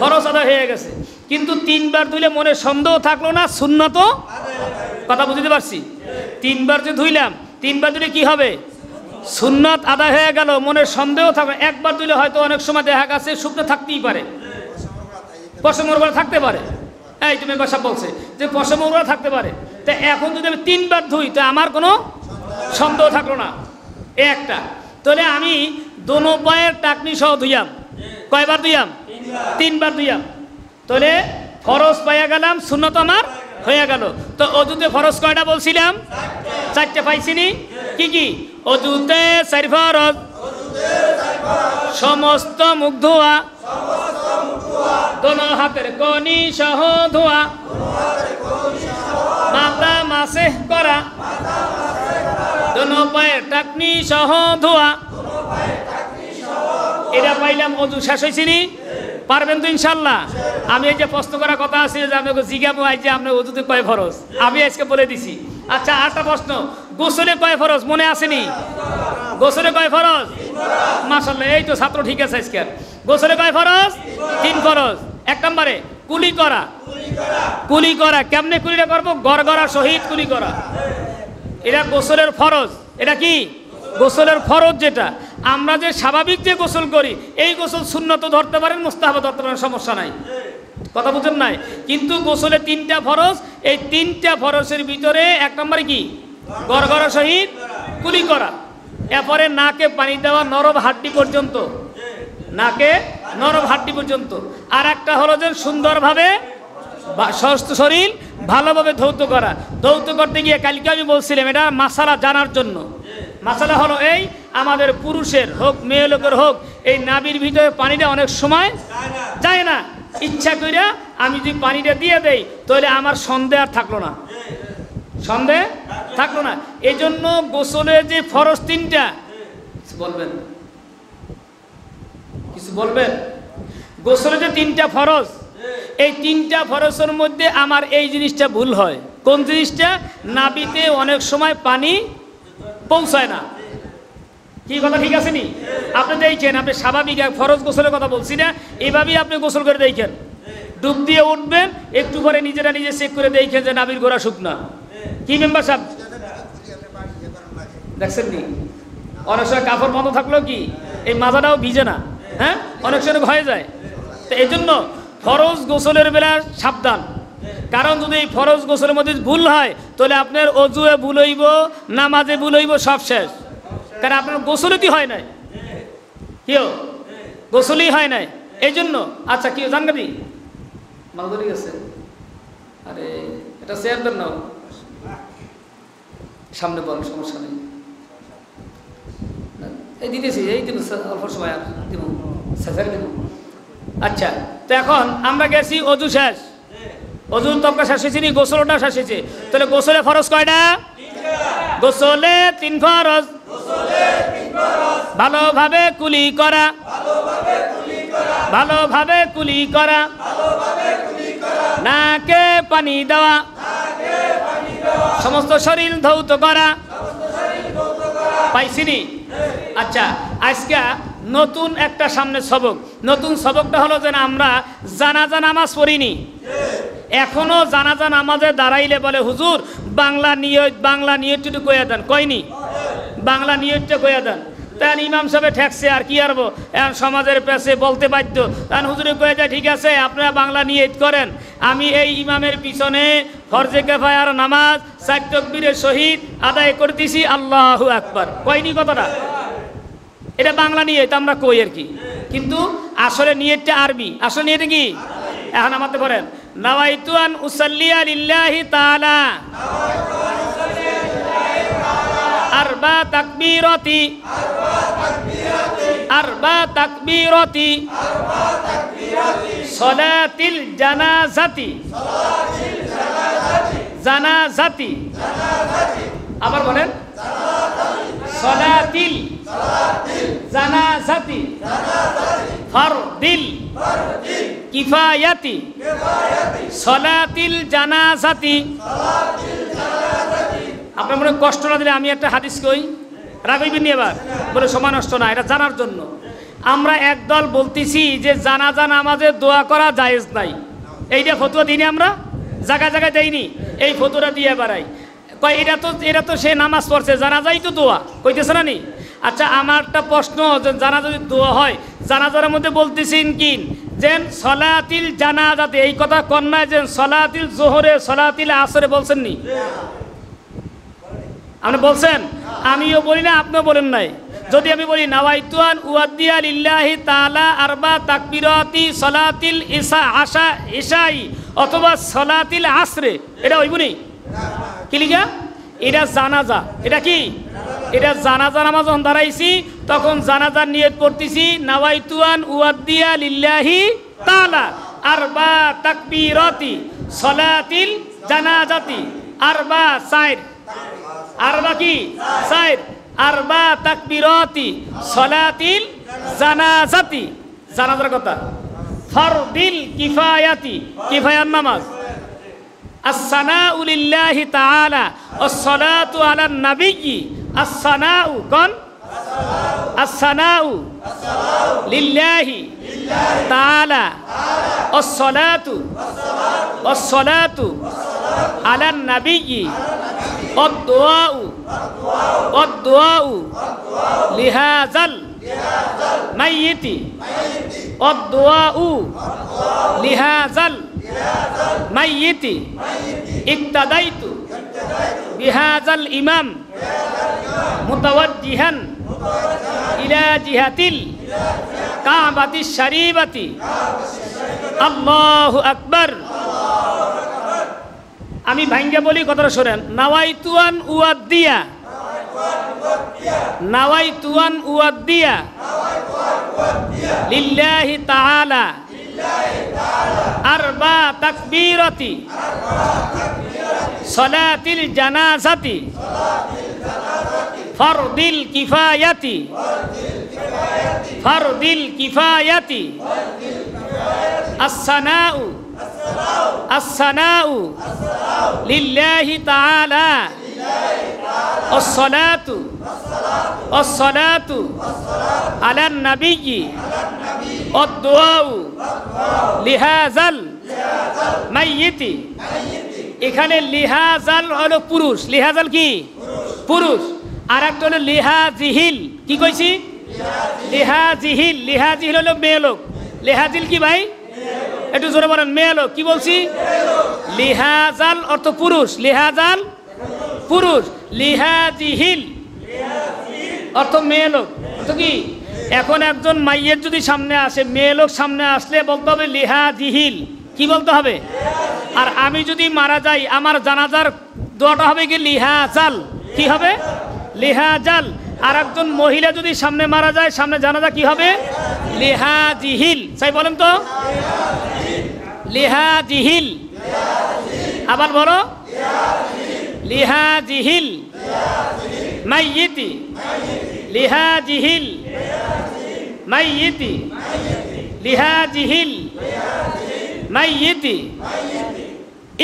ফরজ আদায় হয়ে গেছে। কিন্তু 3 বার ধুইলে মনে সন্দেহ থাকলো না, সুন্নাত, কথা বুঝতে পারছি? 3 বার যে ধুইলাম, 3 বার ধুলে কি হবে, সুন্নাত আদায় হয়ে গেল, মনে সন্দেহ থাকবে। একবার ধুইলে হয়তো অনেক সময় দেখা গেছে শুকনো থাকতেই পারে, পশমের উপরে থাকতে পারে, এই তুমি বাসা বলছে যে পশমের উপরে থাকতে পারে। তা এখন যদি আমি 3 বার ধুই, তো আমার কোনো সন্দেহ থাকলো না, এই একটা। তাহলে আমি দোনো পায়ের টাকনি সহ ধুইয়াম, কয়বার ধুইয়াম, 3 বার ধুইয়াম। তাহলে ফরজ পাইয়া গেলাম, সুন্নত আমার হয়ে গেল। তো অজুতে ফরজ কয়টা বলছিলাম, 4টে পাইছিনি। কি কি? অজুতে 4 ফরজ, সমস্ত মুখ ধোয়া, দোনো হাতের কনি সহ ধোয়া, মাথা মাসে করা, দোনো পায়ের টাকনি সহ ধোয়া। এটা পাইলাম, অজু শেষ হয়েছিনি। পারবেন তো ইনশাল্লাহ? আমি এই যে প্রশ্ন করার কথা আছে যে আপনাকে জিজ্ঞাবো যে আপনার অজুতে কয় ফরজ, আমি আজকে বলে দিছি। আচ্ছা, আরেকটা প্রশ্ন, গোসলে কয় ফরজ মনে আসেনি? গোসলে কয় ফরজ? মাশাআল্লাহ, এই তো ছাত্র ঠিক আছে আজকে। গোসলে কয় ফরজ? 3 ফরজ। 1 নম্বরে কুলি করা, কুলি করা। কেমনে কুলিটা করবো? গড়গড়া সহিত কুলি করা, এটা গোসলের ফরজ। এটা কি? গোসলের ফরজ। যেটা আমরা যে স্বাভাবিক যে গোসল করি, এই গোসল সুন্নত ধরতে পারেন, মুস্তাহাব ধরতে পারেন, সমস্যা নাই, কথা বুঝেন নাই? কিন্তু গোসলে 3টা ফরজ, এই 3টা ফরজের ভিতরে 1 নম্বরে কি? গড়গড়া সহিত কুলি করা। এরপরে নাকে পানি দেওয়া নরম হাড্ডি পর্যন্ত, নাকে নরম হাড্ডি পর্যন্ত। আর একটা হলো যে সুন্দরভাবে শরীর ভালোভাবে ধৌত করা। ধৌত করতে গিয়ে কালকে আমি বলছিলাম, এটা মাসালা জানার জন্য। মাসালা হলো এই, আমাদের পুরুষের হোক মেয়ে লোকের হোক, এই নাভির ভিতরে পানিটা অনেক সময় যায় না। ইচ্ছা কইরা আমি যদি পানিটা দিয়ে দেই, তাহলে আমার সন্দেহ আর থাকলো না, সন্দেহ থাকলো না। এই জন্য গোসলে যে ফরজ 3টা, বলবেন কিছু বলবেন? গোসলে যে 3টা ফরজ, এই 3টা ফরজের মধ্যে আমার এই জিনিসটা ভুল হয়। কোন জিনিসটা? নাভিতে অনেক সময় পানি পৌঁছায় না। কি কথা ঠিক আছে নি? আপনি দেখেন, আপনি স্বাভাবিক ফরজ গোসলের কথা বলছি না, এইভাবেই আপনি গোসল করে দেখেন। ডুব দিয়ে উঠবেন, একটু পরে নিজেরা নিজে চেক করে দেখেন যে নাভির গোড়া শুকনা। কি মেম্বার সাহেব দেখছেন নি? অনেক সময় কাপড় বন্ধ থাকলেও কি এই মাথাটাও ভিজে না, হ্যাঁ, অনেক সময় হয়ে যায়। তো এই জন্য ফরজ গোসলের বেলা সাবধান। কারণ যদি এই ফরজ গোসলের মধ্যে ভুল হয়, তাহলে আপনার অজুয়ে ভুল হইব, নামাজে ভুল হইব, সব শেষ। কারণ আপনার গোসলই হয় নাই, কেউ গোসলই হয় নাই। এই জন্য আচ্ছা কেউ জানগাদি মালদরি গেছে, আরে এটা শেয়ার দেন না, সামনে বলেন, সমস্যা নেই, এই দিতেছি, এই দিব অল্প সময়, আর দিব শেষের দিব। আচ্ছা, তো এখন আমরা গেছি অজু শেষ, অজুর তবকা শেষ হয়েছে নি, গোসলটা শেষ হয়েছে। তাহলে গোসলে ফরজ কয়টা? গোসলে 3 ফরজ। ভালোভাবে কুলি করা, ভালোভাবে কুলি করা, নাকে পানি দেওয়া, সমস্ত শরীর ধৌত করা। পাইছিনি? আচ্ছা, আজকে নতুন একটা সামনে সবক। নতুন সবকটা হলো যে আমরা জানাজা নামাজ পড়িনি, এখনো জানাজা নামাজে দাঁড়াইলে বলে হুজুর বাংলা নিয়তটুকু কইয়া দেন। কয়নি? বাংলা নিয়তটা কইয়া দেন। তখন ইমাম সাহেব ঠেকছে, আর কি আরবো, এখন সমাজের পেছে বলতে বাধ্য। তখন হুজুরে কয়ে যায় ঠিক আছে আপনারা বাংলা নিয়ত করেন, আমি এই ইমামের পিছনে ফরজে কিফায়ার নামাজ 4 তাকবীরের সহিত আদায় করতেছি, আল্লাহু আকবার। কয়নি কথাটা? এটা বাংলা নিয়ত আমরা কই আর কি, কিন্তু আসলে নিয়তটা আরবি। আসলে নিয়ত কি? এখন আমাদের বলেন, নাওয়াইতু আন উসাল্লিয়া লিল্লাহি তাআলা আরবা তাকবীরাতি, আরবা তাকবীরাতি সালাতিল জানাজাতি, জানাজাতি। আবার বলেন জানাজাতি ফারদিল কিফায়াতি সলাতিল জানাজাতি। আপনার মনে কষ্ট না দিলে আমি একটা হাদিস কই, রাগইবেন নি এবার, বলে সময় নষ্ট না, এটা জানার জন্য। আমরা একদল বলতেছি যে জানাজা নামাজে দোয়া করা জায়েজ নাই, এইটা ফতোয়া দিইনি আমরা, জায়গায় জায়গায় দেয়নি, এই ফতোয়াটা দিয়ে বেড়াই, কয় এটা তো সে নামাজ পড়ছে, জানাজাই তো দোয়া কইতেছে না নি। আচ্ছা আমার একটা প্রশ্ন, যে জানাজা যদি দোয়া হয়, জানাজার মধ্যে বলতেছেন কি যে সলাতিল জানাজাতে, এই কথা কন্যায় যে সলাতিল জোহরে সলাতিল আসরে বলছেন নি? আপনি বলছেন, আমিও বলি না, আপনিও বলেন নাই। যদি আমি বলি নাওয়াইতুয়ান উয়াদ্দিয়া লিল্লাহি তাআলা আরবা তাকবীরাতি সলাতিল ইশাই অথবা সলাতিল আসরে, এটা হইবনি কি লিখা? এটা জানাজা। এটা কি? এটা জানাজা নামাজ যখন দাঁড়াইছি তখন জানাজার নিয়ত পড়তেছি নাওয়াইতুয়ান উয়াদ্দিয়া লিল্লাহি তাআলা আরবা তাকবীরাতি সলাতিল জানাজাতি আরবা সাইর, আরবা কি সাইর, আরবা তাকবীরাতি সলাতিল জানাজাতি, জানাজার কথা। ফারদিল কিফায়াতি, কিফায়ার নামাজ। আসসানাউ লিল্লাহি তাআলা ওয়াসসালাতু আলান নাবিয়্যি, আসসানাউ কোন? আসসানাউ লিল্লাহি তাআলা ওয়াসসালাতু আলান নাবিয়্যি ওয়াদ-দুআউ লিহাযাল মাইয়িতি, ওয়াদ-দুআউ লিহাযাল মাইয়িতি ইক্তাদাইতু বিহাযাল ইমাম মুতাওয়াজ্জিহান ইলা জিহাতিল কাবাতিশ শরীফাতি। আল্লাহু আকবার। আমি ভাঙ্গে বলি, কথাটা শোনেন। নাওয়াইতুয়ান উয়াদ্দিয়া, নাওয়াইতুয়ান উয়াদ্দিয়া লিল্লাহি তাআলা আরবা তাকবীরাতি সলাতিল জানাজাতি ফারদিল কিফায়াতি, ফারদিল কিফায়াতি আসসানাউ লিল্লাহি তাআলা ওয়াসসালাতু আলান নাবিয়্যি ওয়াদ-দুআউ লিহাযাল মাইয়িতি। এখানে লিহাযাল হলো পুরুষ, লিহাযাল কি পুরুষ, আর একটা হলো লিহাজিহিল, কি কইছি? লিহাজিহিল, লিহাজিহিল হলো মেয়ে লোক। লিহাজিল কি ভাই? একটু জোরে বলেন, মেয়ে লোক। কি বলছি? লিহাজাল অর্থ পুরুষ, লিহাজাল পুরুষ, লিহাজিহিল অর্থ মেয়ে লোক। অর্থ কি? এখন একজন মাইয়ের যদি সামনে আসে, মেয়ে লোক সামনে আসলে বলতে হবে লিহাজিহিল, কি বলতে হবে? আর আমি যদি মারা যাই, আমার জানাজার দোয়াটা হবে কি? লিহাজাল। কি হবে? লিহাজাল। আর একজন মহিলা যদি সামনে মারা যায়, সামনে জানাজা কি হবে? লিহাজিহিল। তাই বলেন তো, লিহাজিহিল। আবার বলো, লিহাজিহিল মাইয়িতি, লিহাজিহিল মাইয়িতি, লিহাজিহিল মাইয়িতি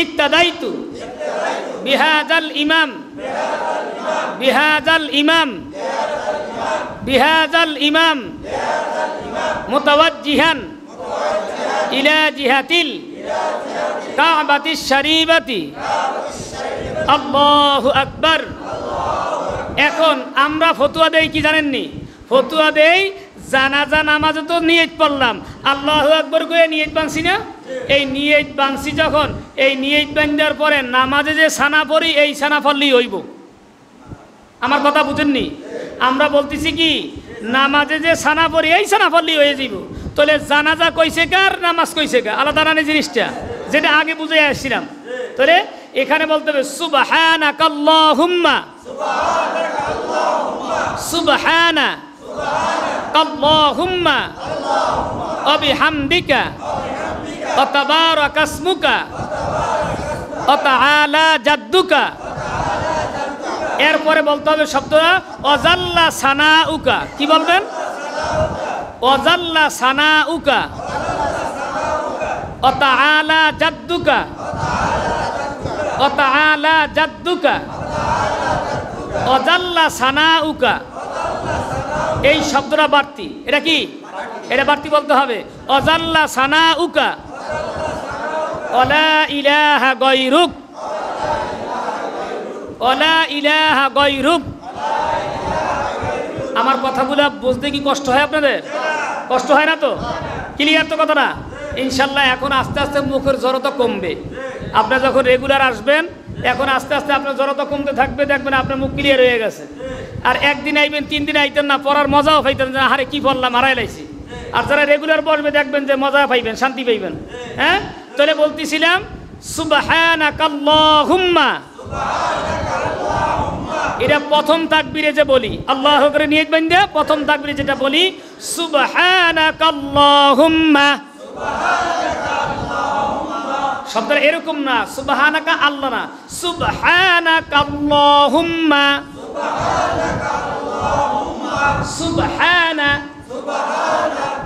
ইক্তাদাইতু বিহাযাল ইমাম, বিহাযাল ইমাম, বিহাযাল ইমাম মুতাওয়াজ্জিহান ইলা জিহাতিল কাবাতিশ শরীফাতি। আল্লাহু আকবার। এখন আমরা ফতোয়া দেই কি জানেননি? ফতোয়া দেই জানাজা নামাজে তো নিয়ত পড়লাম, আল্লাহু আকবার করে নিয়ত বাঁধছি না? এই নিয়ত বাঁধছি যখন, এই নিয়ত বাঁধার পরে নামাজে যে সানা পড়ি, এই সানা পড়লেই হইব। আমার কথা বুঝেননি? আমরা বলতেছি কি, নামাজে যে সানা পড়ি, এই সানা পড়লেই হয়ে যাইব। তাহলে জানাজা কইছে কার, নামাজ কইছে কার, আলাদা না জিনিসটা, যেটা আগে বুঝে আসছিলাম। তাহলে এখানে বলতে হবে সুবহানাকাল্লাহুম্মা, সুবহানাকাল্লাহুম্মা ওয়া বিহামদিকা ওয়া তাবারাকা ইসমুকা ওয়া তাআলা জাদ্দুকা। এরপরে বলতে হবে শব্দটা অজাল্লা সানাউকা। কি বলবেন? ওয়াজাল্লা সানাউকা ওয়া তাআলা জাদ্দুকা ওয়া তাআলা জাদ্দুকা ওয়াজাল্লা সানাউকা। এই শব্দটা বাড়তি, এটা কি? এটা বাড়তি বলতে হবে। ওয়াজাল্লা সানাউকা ওয়ালা ইলাহা গায়রুক ওয়ালা ইলাহা গায়রুক। আমার কথাগুলো বুঝতে কি কষ্ট হয় আপনাদের? কষ্ট হয় না তো? ক্লিয়ার তো কথাটা? ইনশাল্লাহ এখন আস্তে আস্তে মুখের জড়তা কমবে। আপনারা যখন রেগুলার আসবেন, এখন আস্তে আস্তে আপনার জড়তা কমতে থাকবে, দেখবেন আপনার মুখ ক্লিয়ার হয়ে গেছে। আর একদিন আইবেন, 3 দিন আইতেন না, পড়ার মজাও পাইতেন যে আরে কি পড়লাম, হারাই লাইছি। আর যারা রেগুলার পড়বে দেখবেন যে মজা পাইবেন, শান্তি পাইবেন। হ্যাঁ, তাহলে বলতেছিলাম সুবহানাকাল্লাহুম্মা, এটা প্রথম তাকবীরে যে বলি, আল্লাহু করে নিয়ত বাঁধা প্রথম তাকবীরে যেটা বলি সুবহানাকাল্লাহুম্মা। শব্দটা এরকম না, সুবহানাকা আল্লাহ না, সুবহানাকাল্লাহুম্মা। সুবহানা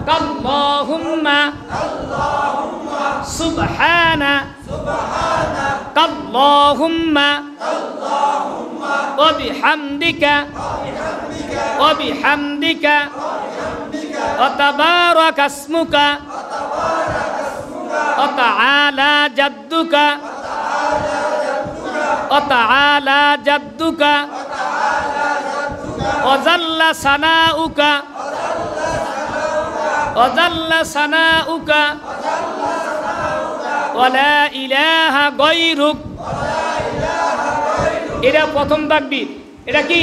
কাল্লাহুম্মা সুবহানা কাল্লাহুম্মা ওয়া বিহামদিকা ওয়া বিহামদিকা ওয়া তাবারাকা ইসমুকা ওয়া তাআলা জাদ্দুকা ওয়া তাআলা জাদ্দুকা ওয়া জাল্লা সানাউকা ওয়া জাল্লা সানাউকা ওয়া লা ইলাহা গায়রুক। এটা প্রথম তাকবীর। এটা কি?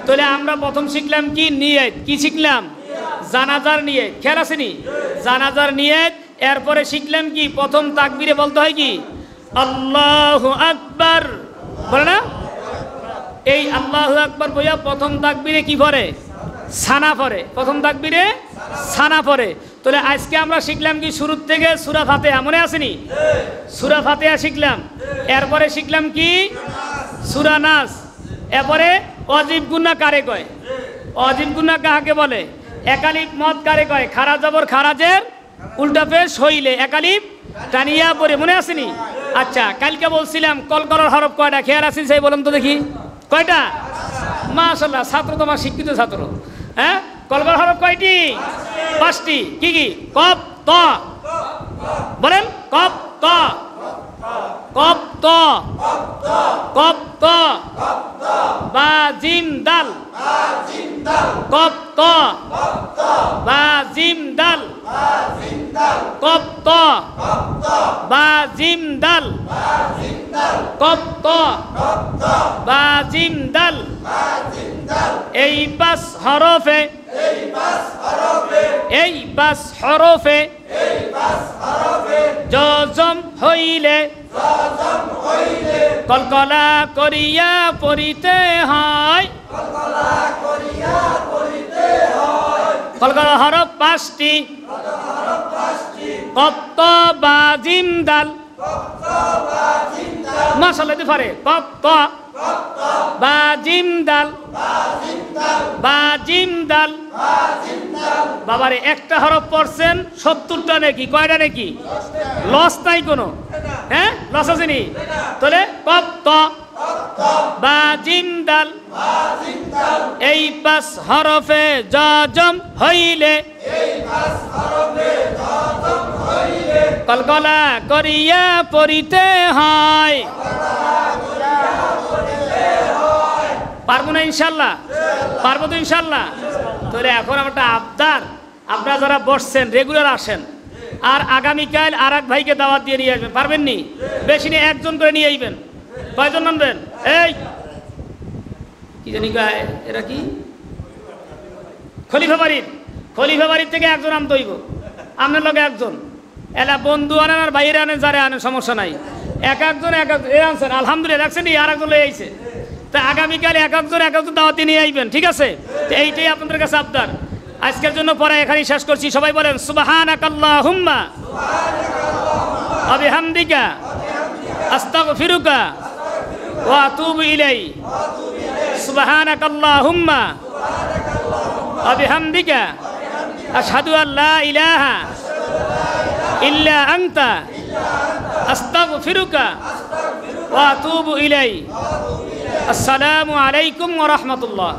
তাহলে আমরা প্রথম শিখলাম কি? নিয়ত। কি শিখলাম? জানাজার নিয়ত। খেয়াল আসেনি? জানাজার নিয়ত। এরপরে শিখলাম কি? প্রথম তাকবীরে বলতে হয় কি? আল্লাহু আকবার, বলে না? এই আল্লাহু আকবার বইয়া প্রথম তাকবীরে কি পড়ে? সানা পড়ে। প্রথম তাকবীরে সানা পড়ে। তাহলে আজকে আমরা শিখলাম কি? শুরু থেকে সূরা ফাতিহা, মনে আসেনি? সূরা ফাতিহা শিখলাম। এরপরে শিখলাম কি? সূরা নাস। এরপরে অজীব গুনাহ কারে কয়? অজীব গুনাহ কাকে বলে? একালিফ মদ কারে কয়? খারা জবর খারাজের উল্টা পেশ হইলে একালিফ টানিয়া পড়ে, মনে আসেনি? আচ্ছা, কালকে বলছিলাম কলকলার হরফ কয়টা? খেয়াল আসেনি? সেই বলুন তো দেখি, কয়টা? মাশাআল্লাহ, ছাত্র তোমার শিক্ষিত ছাত্র। হ্যাঁ, কলকলার হরফ কয়টি? 5টি। কি কি? কফ ত, বলেন কফ ত, কফ ত, কফ ত, বা জিম দাল, কফ ত, বা জিম দাল, কফ ত, বা জিম দাল, কফ ত, বা জিম দাল। এই 5 হরফে, এই 5 হরফে জজম হইলে কলকলা করিয়া পড়িতে হয়। কলকলা হরফ 5টি। কফ ত বা জিম দাল, মাশাআল্লাহ দিতে পারে। কফ ত বা জিম দাল, বা জিম দাল। বাবারে, একটা হরফ পড়ছেন 70টা নাকি? কয়টা নাকি? লস নাই কোনো? হ্যাঁ, লস আসেনি? তাহলে কফ ত বা জিম দাল, এই 5 হরফে জজম হইলে কলকলা করিয়া পড়িতে হয়। পারবো না ইনশাল্লাহ? পারবো তো ইনশাল্লাহ? তাহলে এখন একটা আবদার, আপনারা যারা বসছেন রেগুলার আসেন, আর আগামীকাল আর এক ভাইকে দাওয়াত দিয়ে নিয়ে আসবেন। পারবেন নি? বেশি নিয়ে 1জন করে নিয়ে আসবেন। কয়জন আনবেন? এই কি জানি গায়ে, এরা কি খলিফা বাড়ির, খলিফা বাড়ির থেকে 1জন আনতে হইব। আপনার লগে 1জন, এলা বন্ধু আনেন আর বাইরে আনেন, যারা আনেন সমস্যা নাই। এক একজন এ আনছেন, আলহামদুলিল্লাহ। দেখছেন আর একজন লয়ে আইছে। তা আগামীকাল এক একজন দাওয়াতে নিয়ে আইবেন, ঠিক আছে? তো এইটাই আপনাদের কাছে আবদার। আজকের জন্য পরে এখানেই শেষ করছি। সবাই বলেন সুবহানাকাল্লাহুম্মা ওয়া বিহামদিকা আস্তাগফিরুকা ওয়া আতুবু ইলাই। সুবহানাকাল্লাহুম্মা ওয়া বিহামদিকা আশহাদু আল্লা ইলাহা ইল্লা আনতা আস্তাগফিরুকা ওয়া আতুবু ইলাইক। আসসালামু আলাইকুম ওয়া রাহমাতুল্লাহ।